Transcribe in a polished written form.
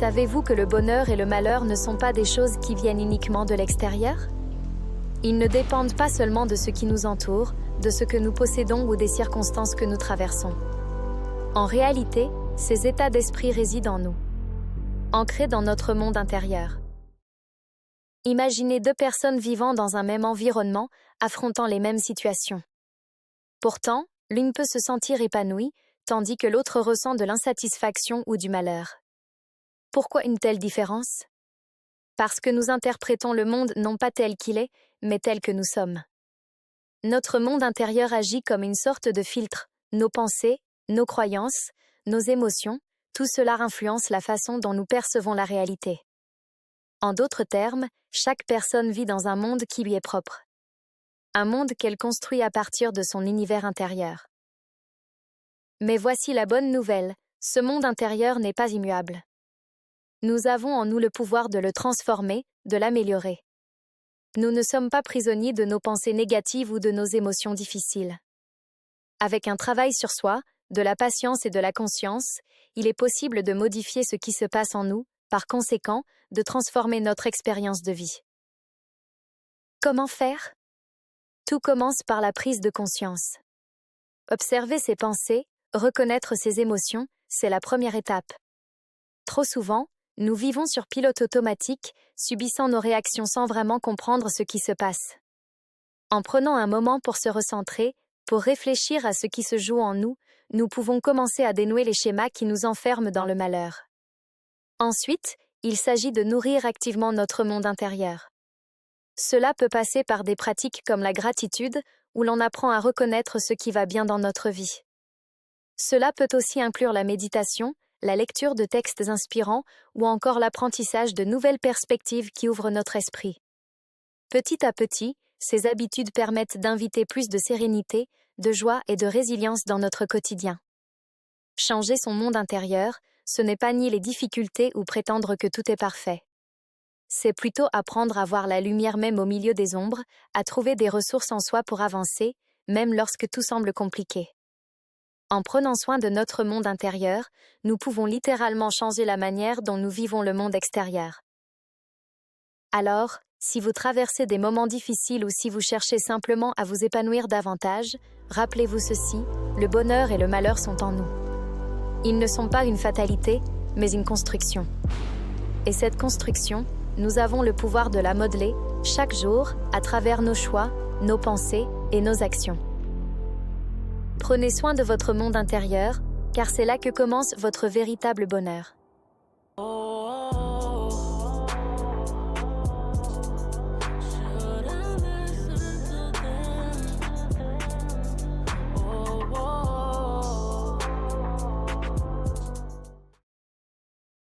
Savez-vous que le bonheur et le malheur ne sont pas des choses qui viennent uniquement de l'extérieur? Ils ne dépendent pas seulement de ce qui nous entoure, de ce que nous possédons ou des circonstances que nous traversons. En réalité, ces états d'esprit résident en nous, ancrés dans notre monde intérieur. Imaginez deux personnes vivant dans un même environnement, affrontant les mêmes situations. Pourtant, l'une peut se sentir épanouie, tandis que l'autre ressent de l'insatisfaction ou du malheur. Pourquoi une telle différence? Parce que nous interprétons le monde non pas tel qu'il est, mais tel que nous sommes. Notre monde intérieur agit comme une sorte de filtre. Nos pensées, nos croyances, nos émotions, tout cela influence la façon dont nous percevons la réalité. En d'autres termes, chaque personne vit dans un monde qui lui est propre. Un monde qu'elle construit à partir de son univers intérieur. Mais voici la bonne nouvelle, ce monde intérieur n'est pas immuable. Nous avons en nous le pouvoir de le transformer, de l'améliorer. Nous ne sommes pas prisonniers de nos pensées négatives ou de nos émotions difficiles. Avec un travail sur soi, de la patience et de la conscience, il est possible de modifier ce qui se passe en nous, par conséquent, de transformer notre expérience de vie. Comment faire? Tout commence par la prise de conscience. Observer ses pensées, reconnaître ses émotions, c'est la première étape. Trop souvent, nous vivons sur pilote automatique, subissant nos réactions sans vraiment comprendre ce qui se passe. En prenant un moment pour se recentrer, pour réfléchir à ce qui se joue en nous, nous pouvons commencer à dénouer les schémas qui nous enferment dans le malheur. Ensuite, il s'agit de nourrir activement notre monde intérieur. Cela peut passer par des pratiques comme la gratitude, où l'on apprend à reconnaître ce qui va bien dans notre vie. Cela peut aussi inclure la méditation, la lecture de textes inspirants ou encore l'apprentissage de nouvelles perspectives qui ouvrent notre esprit. Petit à petit, ces habitudes permettent d'inviter plus de sérénité, de joie et de résilience dans notre quotidien. Changer son monde intérieur, ce n'est pas nier les difficultés ou prétendre que tout est parfait. C'est plutôt apprendre à voir la lumière même au milieu des ombres, à trouver des ressources en soi pour avancer, même lorsque tout semble compliqué. En prenant soin de notre monde intérieur, nous pouvons littéralement changer la manière dont nous vivons le monde extérieur. Alors, si vous traversez des moments difficiles ou si vous cherchez simplement à vous épanouir davantage, rappelez-vous ceci, le bonheur et le malheur sont en nous. Ils ne sont pas une fatalité, mais une construction. Et cette construction, nous avons le pouvoir de la modeler, chaque jour, à travers nos choix, nos pensées et nos actions. Prenez soin de votre monde intérieur, car c'est là que commence votre véritable bonheur.